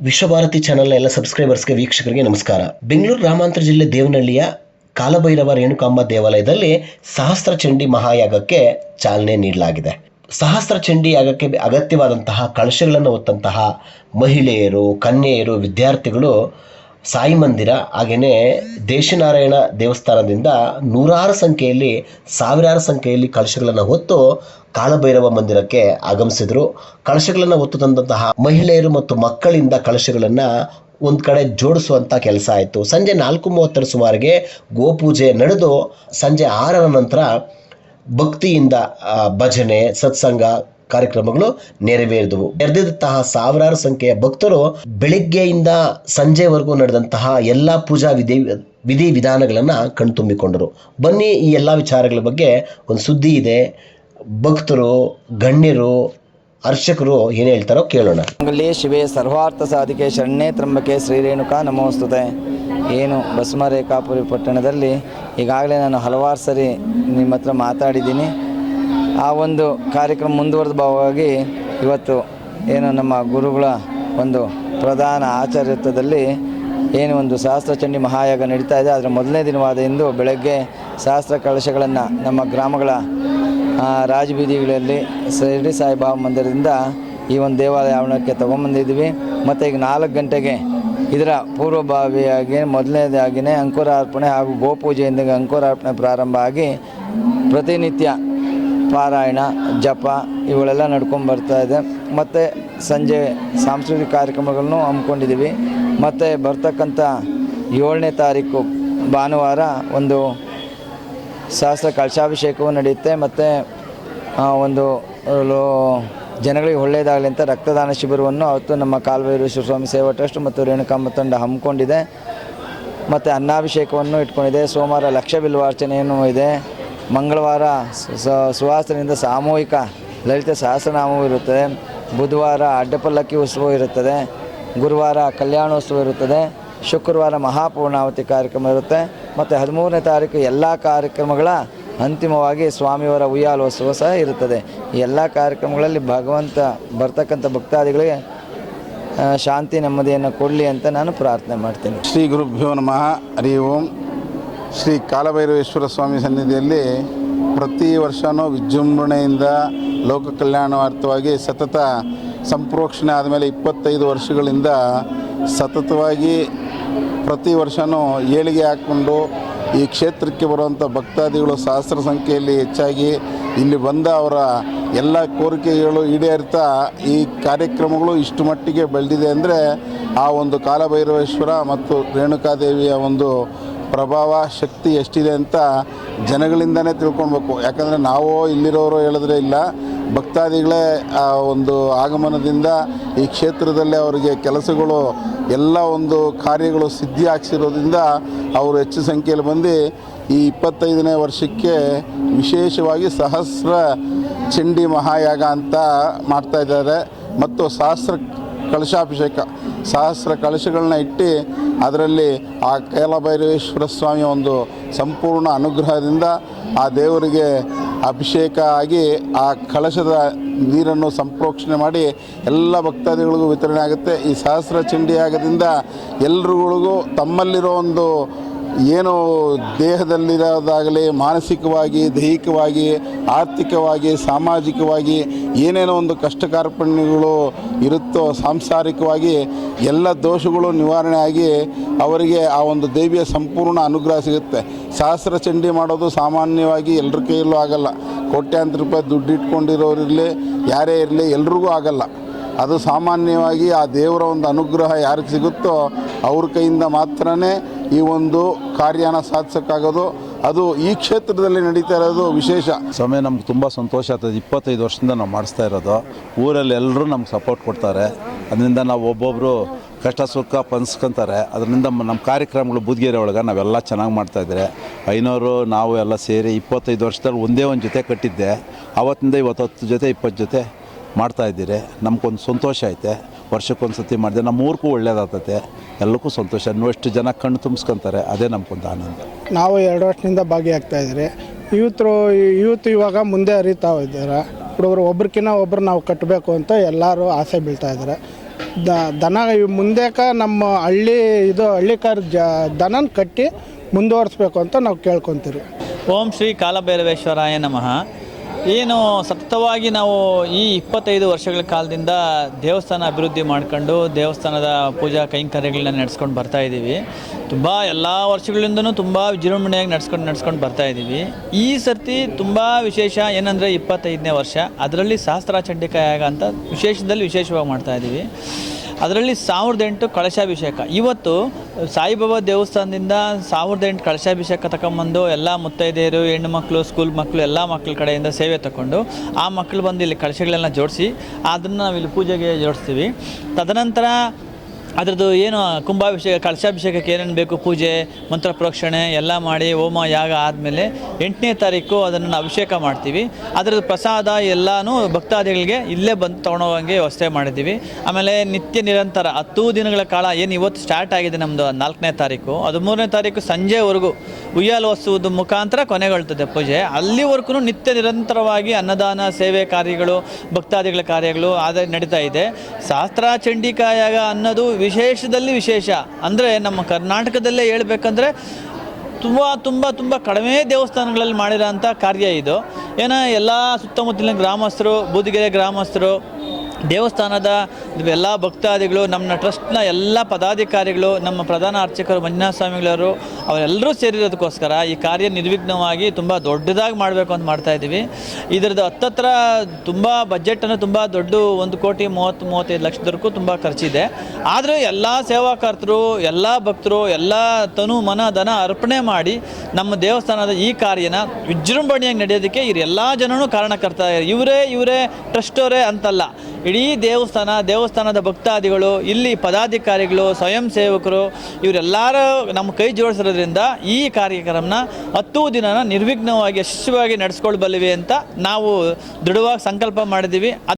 ವಿಶ್ವಭಾರತಿ ಚಾನೆಲ್ನ ಎಲ್ಲ ಸಬ್ಸ್ಕ್ರೈಬರ್ಸ್ಗೆ ವೀಕ್ಷಕರಿಗೆ ನಮಸ್ಕಾರ. ಬೆಂಗಳೂರು ಗ್ರಾಮಾಂತರ ಜಿಲ್ಲೆ ದೇವನಹಳ್ಳಿಯ ಕಾಲಭೈರವ ರೇಣುಕಾಂಬ ದೇವಾಲಯದಲ್ಲಿ ಸಹಸ್ರ ಚಂಡಿ ಮಹಾಯಾಗಕ್ಕೆ ಚಾಲನೆ ನೀಡಲಾಗಿದೆ. ಸಹಸ್ರ ಚಂಡಿ ಯಾಗಕ್ಕೆ ಅಗತ್ಯವಾದಂತಹ ಕಳಶಗಳನ್ನು ಹೊತ್ತಂತಹ ಮಹಿಳೆಯರು, ಕನ್ಯೆಯರು, ವಿದ್ಯಾರ್ಥಿಗಳು ಸಾಯಿ ಮಂದಿರ ಹಾಗೆಯೇ ದೇಶನಾರಾಯಣ ದೇವಸ್ಥಾನದಿಂದ ನೂರಾರು ಸಂಖ್ಯೆಯಲ್ಲಿ, ಸಾವಿರಾರು ಸಂಖ್ಯೆಯಲ್ಲಿ ಕಳಶಗಳನ್ನು ಹೊತ್ತು ಕಾಲಭೈರವ ಮಂದಿರಕ್ಕೆ ಆಗಮಿಸಿದರು. ಕಳಶಗಳನ್ನು ಹೊತ್ತು ತಂದಂತಹ ಮಹಿಳೆಯರು ಮತ್ತು ಮಕ್ಕಳಿಂದ ಕಳಶಗಳನ್ನು ಒಂದು ಕಡೆ ಜೋಡಿಸುವಂಥ ಕೆಲಸ ಆಯಿತು. ಸಂಜೆ 4:30 ಸುಮಾರಿಗೆ ಗೋಪೂಜೆ ನಡೆದು ಸಂಜೆ 6ರ ನಂತರ ಭಕ್ತಿಯಿಂದ ಭಜನೆ, ಸತ್ಸಂಗ ಕಾರ್ಯಕ್ರಮಗಳು ನೆರವೇರಿದವು. ನೆರೆದಿದ್ದಂತಹ ಸಾವಿರಾರು ಸಂಖ್ಯೆಯ ಭಕ್ತರು ಬೆಳಿಗ್ಗೆಯಿಂದ ಸಂಜೆವರೆಗೂ ನಡೆದಂತಹ ಎಲ್ಲ ಪೂಜಾ ವಿಧಾನಗಳನ್ನು ಕಣ್ತುಂಬಿಕೊಂಡರು. ಬನ್ನಿ, ಈ ಎಲ್ಲ ವಿಚಾರಗಳ ಬಗ್ಗೆ ಒಂದು ಸುದ್ದಿ ಇದೆ. ಭಕ್ತರು, ಗಣ್ಯರು, ಅರ್ಚಕರು ಏನು ಹೇಳ್ತಾರೋ ಕೇಳೋಣ. ಮಂಗಲ್ಯೇ ಶಿವೆ ಸರ್ವಾರ್ಥ ಸಾಧಿಕೆ ಶರಣ್ಯೇ ತ್ರ್ಯಂಬಕೆ ಶ್ರೀರೇಣುಕಾ ನಮೋಸ್ತುತೆ. ಏನು ಭಸ್ಮರೇಖಾಪುರಿ ಪಟ್ಟಣದಲ್ಲಿ ಈಗಾಗಲೇ ನಾನು ಹಲವಾರು ಸರಿ ನಿಮ್ಮ ಹತ್ರ ಮಾತಾಡಿದ್ದೀನಿ. ಆ ಒಂದು ಕಾರ್ಯಕ್ರಮ ಮುಂದುವರೆದ ಭಾಗವಾಗಿ ಇವತ್ತು ಏನು ನಮ್ಮ ಗುರುಗಳ ಒಂದು ಪ್ರಧಾನ ಆಚಾರ್ಯತ್ವದಲ್ಲಿ ಏನು ಒಂದು ಸಹಸ್ರ ಚಂಡಿ ಮಹಾಯಾಗ ನಡೀತಾ ಇದೆ. ಅದರ ಮೊದಲನೇ ದಿನವಾದ ಇಂದು ಬೆಳಗ್ಗೆ ಸಹಸ್ರ ಕಳಶಗಳನ್ನು ನಮ್ಮ ಗ್ರಾಮಗಳ ರಾಜಬೀದಿಗಳಲ್ಲಿ ಶಿರಡಿ ಸಾಯಿಬಾಬಾ ಮಂದಿರದಿಂದ ಈ ಒಂದು ದೇವಾಲಯ ಆವರಣಕ್ಕೆ ತೊಗೊಂಬಂದಿದ್ದೀವಿ. ಮತ್ತು ಈಗ 4 ಗಂಟೆಗೆ ಇದರ ಪೂರ್ವಭಾವಿಯಾಗಿ ಮೊದಲನೇದಾಗಿಯೇ ಅಂಕುರಾರ್ಪಣೆ ಹಾಗೂ ಗೋಪೂಜೆಯಿಂದ ಅಂಕುರಾರ್ಪಣೆ ಪ್ರಾರಂಭ ಆಗಿ ಪ್ರತಿನಿತ್ಯ ಪಾರಾಯಣ, ಜಪ ಇವುಗಳೆಲ್ಲ ನಡ್ಕೊಂಡು ಬರ್ತಾ ಇದೆ. ಮತ್ತು ಸಂಜೆ ಸಾಂಸ್ಕೃತಿಕ ಕಾರ್ಯಕ್ರಮಗಳನ್ನು ಹಮ್ಮಿಕೊಂಡಿದ್ದೀವಿ. ಮತ್ತು ಬರ್ತಕ್ಕಂಥ 7ನೇ ತಾರೀಕು ಭಾನುವಾರ ಒಂದು ಸಹಸ್ರ ಕಳಶಾಭಿಷೇಕವೂ ನಡೆಯುತ್ತೆ. ಮತ್ತು ಒಂದು ಜನಗಳಿಗೆ ಒಳ್ಳೆಯದಾಗಲಿ ಅಂತ ರಕ್ತದಾನ ಶಿಬಿರವನ್ನು ಅವತ್ತು ನಮ್ಮ ಕಾಲಭೈರೇಶ್ವರ ಸ್ವಾಮಿ ಸೇವಾ ಟ್ರಸ್ಟ್ ಮತ್ತು ರೇಣುಕಾಂಬ ತಂಡ ಹಮ್ಮಿಕೊಂಡಿದೆ. ಮತ್ತು ಅನ್ನಾಭಿಷೇಕವನ್ನು ಇಟ್ಕೊಂಡಿದೆ. ಸೋಮವಾರ ಲಕ್ಷ ಬಿಲ್ವಾರ್ಚನೆಯೂ ಇದೆ. ಮಂಗಳವಾರ ಸುವಾಸನೆಯಿಂದ ಸಾಮೂಹಿಕ ಲಲಿತ ಸಹಸ್ರನಾಮವೂ ಇರುತ್ತದೆ. ಬುಧವಾರ ಅಡ್ಡಪಲ್ಲಕ್ಕಿ ಉತ್ಸವ ಇರುತ್ತದೆ. ಗುರುವಾರ ಕಲ್ಯಾಣೋತ್ಸವ ಇರುತ್ತದೆ. ಶುಕ್ರವಾರ ಮಹಾಪೂರ್ಣಾವತಿ ಕಾರ್ಯಕ್ರಮ ಇರುತ್ತೆ. ಮತ್ತು 13ನೇ ತಾರೀಕು ಎಲ್ಲ ಕಾರ್ಯಕ್ರಮಗಳ ಅಂತಿಮವಾಗಿ ಸ್ವಾಮಿಯವರ ಉಯ್ಯಾಲೋತ್ಸವ ಸಹ ಇರುತ್ತದೆ. ಈ ಎಲ್ಲ ಕಾರ್ಯಕ್ರಮಗಳಲ್ಲಿ ಭಗವಂತ ಬರ್ತಕ್ಕಂಥ ಭಕ್ತಾದಿಗಳಿಗೆ ಶಾಂತಿ ನೆಮ್ಮದಿಯನ್ನು ಕೊಡಲಿ ಅಂತ ನಾನು ಪ್ರಾರ್ಥನೆ ಮಾಡ್ತೀನಿ. ಶ್ರೀ ಗುರುಭ್ಯೋ ನಮಃ. ಹರಿ ಓಂ. ಶ್ರೀ ಕಾಲಭೈರವೇಶ್ವರ ಸ್ವಾಮಿ ಸನ್ನಿಧಿಯಲ್ಲಿ ಪ್ರತಿ ವರ್ಷವೂ ವಿಜೃಂಭಣೆಯಿಂದ ಲೋಕ ಕಲ್ಯಾಣಾರ್ಥವಾಗಿ ಸತತ ಸಂಪ್ರೋಕ್ಷಣೆ ಆದಮೇಲೆ 25 ವರ್ಷಗಳಿಂದ ಸತತವಾಗಿ ಪ್ರತಿ ವರ್ಷವೂ ಏಳಿಗೆ ಹಾಕ್ಕೊಂಡು ಈ ಕ್ಷೇತ್ರಕ್ಕೆ ಬರುವಂಥ ಭಕ್ತಾದಿಗಳು ಸಹಸ್ರ ಸಂಖ್ಯೆಯಲ್ಲಿ ಹೆಚ್ಚಾಗಿ ಇಲ್ಲಿ ಬಂದ ಅವರ ಎಲ್ಲ ಕೋರಿಕೆಗಳು ಈಡೇರ್ತಾ ಈ ಕಾರ್ಯಕ್ರಮಗಳು ಇಷ್ಟು ಮಟ್ಟಿಗೆ ಬೆಳೆದಿದೆ ಅಂದರೆ ಆ ಒಂದು ಕಾಲಭೈರವೇಶ್ವರ ಮತ್ತು ರೇಣುಕಾದೇವಿಯ ಒಂದು ಪ್ರಭಾವ, ಶಕ್ತಿ ಎಷ್ಟಿದೆ ಅಂತ ಜನಗಳಿಂದನೇ ತಿಳ್ಕೊಳ್ಬೇಕು. ಯಾಕಂದರೆ ನಾವು ಇಲ್ಲಿರೋರು ಹೇಳಿದ್ರೆ ಇಲ್ಲ, ಭಕ್ತಾದಿಗಳೇ ಆ ಒಂದು ಆಗಮನದಿಂದ ಈ ಕ್ಷೇತ್ರದಲ್ಲಿ ಅವರಿಗೆ ಕೆಲಸಗಳು ಎಲ್ಲ ಒಂದು ಕಾರ್ಯಗಳು ಸಿದ್ಧಿ ಆಗಿಸಿರೋದ್ರಿಂದ ಅವರು ಹೆಚ್ಚು ಸಂಖ್ಯೆಯಲ್ಲಿ ಬಂದು ಈ 25ನೇ ವರ್ಷಕ್ಕೆ ವಿಶೇಷವಾಗಿ ಸಹಸ್ರ ಚಂಡಿ ಮಹಾಯಾಗ ಅಂತ ಮಾಡ್ತಾಯಿದ್ದಾರೆ. ಮತ್ತು ಸಹಸ್ರ ಕಳಶಾಭಿಷೇಕ, ಸಹಸ್ರ ಕಳಶಗಳನ್ನ ಇಟ್ಟು ಅದರಲ್ಲಿ ಆ ಕಾಲಭೈರವೇಶ್ವರ ಸ್ವಾಮಿಯ ಒಂದು ಸಂಪೂರ್ಣ ಅನುಗ್ರಹದಿಂದ ಆ ದೇವರಿಗೆ ಅಭಿಷೇಕ ಆಗಿ ಆ ಕಳಶದ ನೀರನ್ನು ಸಂಪ್ರೋಕ್ಷಣೆ ಮಾಡಿ ಎಲ್ಲ ಭಕ್ತಾದಿಗಳಿಗೂ ವಿತರಣೆ ಆಗುತ್ತೆ. ಈ ಸಹಸ್ರ ಚಂಡಿ ಯಾಗದಿಂದ ಎಲ್ರಿಗಳಿಗೂ ತಮ್ಮಲ್ಲಿರೋ ಒಂದು ಏನು ದೇಹದಲ್ಲಿರೋದಾಗಲಿ, ಮಾನಸಿಕವಾಗಿ, ದೈಹಿಕವಾಗಿ, ಆರ್ಥಿಕವಾಗಿ, ಸಾಮಾಜಿಕವಾಗಿ ಏನೇನೋ ಒಂದು ಕಷ್ಟ ಕಾರ್ಪಣ್ಯಗಳು ಇರುತ್ತೋ ಸಾಂಸಾರಿಕವಾಗಿ ಎಲ್ಲ ದೋಷಗಳು ನಿವಾರಣೆ ಆಗಿ ಅವರಿಗೆ ಆ ಒಂದು ದೇವಿಯ ಸಂಪೂರ್ಣ ಅನುಗ್ರಹ ಸಿಗುತ್ತೆ. ಸಹಸ್ರ ಚಂಡಿ ಮಾಡೋದು ಸಾಮಾನ್ಯವಾಗಿ ಎಲ್ಲರ ಕೈಯಲ್ಲೂ ಆಗಲ್ಲ. ಕೋಟ್ಯಾಂತರ ರೂಪಾಯಿ ದುಡ್ಡು ಇಟ್ಕೊಂಡಿರೋರಿರಲಿ, ಯಾರೇ ಇರಲಿ, ಎಲ್ರಿಗೂ ಆಗಲ್ಲ. ಅದು ಸಾಮಾನ್ಯವಾಗಿ ಆ ದೇವರ ಒಂದು ಅನುಗ್ರಹ ಯಾರಿಗೆ ಸಿಗುತ್ತೋ ಅವ್ರ ಕೈಯಿಂದ ಮಾತ್ರನೇ ಈ ಒಂದು ಕಾರ್ಯನ ಸಾಧಿಸೋಕ್ಕಾಗೋದು. ಅದು ಈ ಕ್ಷೇತ್ರದಲ್ಲಿ ನಡೀತಾ ಇರೋದು ವಿಶೇಷ. ಸಮಯ ನಮ್ಗೆ ತುಂಬ ಸಂತೋಷ ಆಗ್ತದೆ. 25 ವರ್ಷದಿಂದ ನಾವು ಮಾಡಿಸ್ತಾ ಇರೋದು. ಊರಲ್ಲಿ ಎಲ್ಲರೂ ನಮ್ಗೆ ಸಪೋರ್ಟ್ ಕೊಡ್ತಾರೆ. ಅದರಿಂದ ನಾವು ಒಬ್ಬೊಬ್ಬರು ಕಷ್ಟ ಸುಖ ಪಂಚ್ಕೊತಾರೆ. ಅದರಿಂದ ನಮ್ಮ ಕಾರ್ಯಕ್ರಮಗಳು ಬೂದ್ಗೆರೆ ಒಳಗೆ ನಾವೆಲ್ಲ ಚೆನ್ನಾಗಿ ಮಾಡ್ತಾಯಿದ್ದಾರೆ. ಐನೋರು ನಾವು ಎಲ್ಲ ಸೇರಿ 25 ವರ್ಷದಲ್ಲಿ ಒಂದೇ ಒಂದು ಜೊತೆ ಕಟ್ಟಿದ್ದೆ. ಆವತ್ತಿಂದ ಇವತ್ತು 10 ಜೊತೆ 20 ಜೊತೆ ಮಾಡ್ತಾಯಿದ್ದೀರಿ. ನಮ್ಗೊಂದು ಸಂತೋಷ ಐತೆ. ವರ್ಷಕ್ಕೊಂದು ಸತಿ ಮಾಡಿದೆ ನಮ್ಮ ಊರಿಗೂ ಒಳ್ಳೇದಾಗ್ತದೆ. ಎಲ್ಲಕ್ಕೂ ಸಂತೋಷ. ಎಷ್ಟು ಜನ ಕಣ್ಣು ತುಂಬಿಸ್ಕೊತಾರೆ, ಅದೇ ನಮ್ಗೊಂದು ಆನಂದ. ನಾವು 2 ವರ್ಷದಿಂದ ಭಾಗಿಯಾಗ್ತಾಯಿದ್ರಿ. ಯೂತ್ ಇವಾಗ ಮುಂದೆ ಅರಿತಾ ಇದ್ದಾರೆ. ಹುಡುಗರು ಒಬ್ರಿಗಿನ್ನ ಒಬ್ಬರು ನಾವು ಕಟ್ಟಬೇಕು ಅಂತ ಎಲ್ಲರೂ ಆಸೆ ಬೀಳ್ತಾ ಇದ್ದಾರೆ. ದನ ಮುಂದೇಕ ನಮ್ಮ ಹಳ್ಳಿಕಾರ ದನನ ಕಟ್ಟಿ ಮುಂದುವರಿಸ್ಬೇಕು ಅಂತ ನಾವು ಕೇಳ್ಕೊತೀವಿ. ಓಂ ಶ್ರೀ ಕಾಲಭೈರವೇಶ್ವರಾಯ ನಮಃ. ಏನು ಸತತವಾಗಿ ನಾವು ಈ 25 ವರ್ಷಗಳ ಕಾಲದಿಂದ ದೇವಸ್ಥಾನ ಅಭಿವೃದ್ಧಿ ಮಾಡ್ಕೊಂಡು ದೇವಸ್ಥಾನದ ಪೂಜಾ ಕೈಂಕರ್ಯಗಳನ್ನ ನಡೆಸ್ಕೊಂಡು ಬರ್ತಾ ಇದ್ದೀವಿ. ತುಂಬ ಎಲ್ಲ ವರ್ಷಗಳಿಂದನೂ ತುಂಬ ವಿಜೃಂಭಣೆಯಾಗಿ ನಡ್ಸ್ಕೊಂಡು ಬರ್ತಾ ಇದ್ದೀವಿ. ಈ ಸರ್ತಿ ತುಂಬ ವಿಶೇಷ ಏನಂದರೆ 25ನೇ ವರ್ಷ, ಅದರಲ್ಲಿ ಸಹಸ್ರ ಚಂಡಿಕಾ ಯಾಗ ಅಂತ ವಿಶೇಷವಾಗಿ ಮಾಡ್ತಾ ಇದ್ದೀವಿ. ಅದರಲ್ಲಿ 1008 ಕಳಶಾಭಿಷೇಕ. ಇವತ್ತು ಸಾಯಿಬಾಬಾ ದೇವಸ್ಥಾನದಿಂದ 1008 ಕಳಶಾಭಿಷೇಕ ತಗೊಂಬಂದು ಎಲ್ಲ ಮುತ್ತೈದೆಯರು, ಹೆಣ್ಣು ಮಕ್ಕಳು, ಸ್ಕೂಲ್ ಮಕ್ಕಳು, ಎಲ್ಲ ಮಕ್ಕಳ ಕಡೆಯಿಂದ ಸೇವೆ ತಗೊಂಡು ಆ ಮಕ್ಕಳು ಬಂದು ಇಲ್ಲಿ ಕಳಶಗಳೆಲ್ಲ ಜೋಡಿಸಿ ಅದನ್ನು ನಾವು ಇಲ್ಲಿ ಪೂಜೆಗೆ ಜೋಡಿಸ್ತೀವಿ. ತದನಂತರ ಅದರದ್ದು ಏನು ಕುಂಭಾಭಿಷೇಕ, ಕಳಶಾಭಿಷೇಕಕ್ಕೆ ಏನೇನು ಬೇಕು, ಪೂಜೆ, ಮಂತ್ರ ಪ್ರೋಕ್ಷಣೆ ಎಲ್ಲ ಮಾಡಿ ಹೋಮ ಯಾಗ ಆದಮೇಲೆ 8ನೇ ತಾರೀಕು ಅದನ್ನು ಅಭಿಷೇಕ ಮಾಡ್ತೀವಿ. ಅದರದ್ದು ಪ್ರಸಾದ ಎಲ್ಲನೂ ಭಕ್ತಾದಿಗಳಿಗೆ ಇಲ್ಲೇ ಬಂದು ತೊಗೊಂಡೋಗಂಗೆ ವ್ಯವಸ್ಥೆ ಮಾಡಿದ್ದೀವಿ. ಆಮೇಲೆ ನಿತ್ಯ ನಿರಂತರ 10 ದಿನಗಳ ಕಾಲ ಏನು ಇವತ್ತು ಸ್ಟಾರ್ಟ್ ಆಗಿದೆ ನಮ್ಮದು 4ನೇ ತಾರೀಕು, 13ನೇ ತಾರೀಕು ಸಂಜೆವರೆಗೂ ಉಯ್ಯಾಲೋತ್ಸವದ ಮುಖಾಂತರ ಕೊನೆಗೊಳ್ತದೆ ಪೂಜೆ. ಅಲ್ಲಿವರೆಗೂ ನಿತ್ಯ ನಿರಂತರವಾಗಿ ಅನ್ನದಾನ, ಸೇವೆ ಕಾರ್ಯಗಳು, ಭಕ್ತಾದಿಗಳ ಕಾರ್ಯಗಳು ನಡೀತಾ ಇದೆ. ಸಹಸ್ರ ಚಂಡಿಕಾ ಯಾಗ ಅನ್ನೋದು ವಿಶೇಷದಲ್ಲಿ ವಿಶೇಷ. ಅಂದರೆ ನಮ್ಮ ಕರ್ನಾಟಕದಲ್ಲೇ ಹೇಳ್ಬೇಕಂದ್ರೆ ತುಂಬ ಕಡಿಮೆ ದೇವಸ್ಥಾನಗಳಲ್ಲಿ ಮಾಡಿರೋಂಥ ಕಾರ್ಯ ಇದು. ಏನೋ ಎಲ್ಲ ಸುತ್ತಮುತ್ತಲಿನ ಗ್ರಾಮಸ್ಥರು, ಬೂದಿಗೆರೆ ಗ್ರಾಮಸ್ಥರು, ದೇವಸ್ಥಾನದ ಎಲ್ಲ ಭಕ್ತಾದಿಗಳು, ನಮ್ಮ ಟ್ರಸ್ಟ್ನ ಎಲ್ಲ ಪದಾಧಿಕಾರಿಗಳು, ನಮ್ಮ ಪ್ರಧಾನ ಅರ್ಚಕರು ಮಂಜುನಾಥ ಸ್ವಾಮಿಗಳವರು ಅವರೆಲ್ಲರೂ ಸೇರಿರೋದಕ್ಕೋಸ್ಕರ ಈ ಕಾರ್ಯ ನಿರ್ವಿಘ್ನವಾಗಿ ತುಂಬ ದೊಡ್ಡದಾಗಿ ಮಾಡಬೇಕು ಅಂತ ಮಾಡ್ತಾಯಿದ್ದೀವಿ. ಇದರದ್ದು ಹತ್ತತ್ರ ತುಂಬ ಬಜೆಟನ್ನು ತುಂಬ ದೊಡ್ಡ 1,30,35 ಲಕ್ಷದವರೆಗೂ ತುಂಬ ಖರ್ಚಿದೆ. ಆದರೂ ಎಲ್ಲ ಸೇವಾಕರ್ತರು, ಎಲ್ಲ ಭಕ್ತರು ಎಲ್ಲ ತನು ಮನ ಧನ ಅರ್ಪಣೆ ಮಾಡಿ ನಮ್ಮ ದೇವಸ್ಥಾನದ ಈ ಕಾರ್ಯನ ವಿಜೃಂಭಣೆಯಾಗಿ ನಡೆಯೋದಕ್ಕೆ ಎಲ್ಲ ಜನನೂ ಕಾರಣಕರ್ತ. ಇವರೇ ಟ್ರಸ್ಟವರೇ ಅಂತಲ್ಲ, ಇಡೀ ದೇವಸ್ಥಾನದ ಭಕ್ತಾದಿಗಳು, ಇಲ್ಲಿ ಪದಾಧಿಕಾರಿಗಳು, ಸ್ವಯಂ ಸೇವಕರು ಇವರೆಲ್ಲರೂ ನಮ್ಮ ಕೈ ಜೋಡಿಸಿರೋದ್ರಿಂದ ಈ ಕಾರ್ಯಕ್ರಮನ 10 ದಿನನ ನಿರ್ವಿಘ್ನವಾಗಿ ಯಶಸ್ವಿಯಾಗಿ ನಡೆಸ್ಕೊಳ್ಬಲ್ಲಿವೆ ಅಂತ ನಾವು ದೃಢವಾಗಿ ಸಂಕಲ್ಪ ಮಾಡಿದ್ದೀವಿ.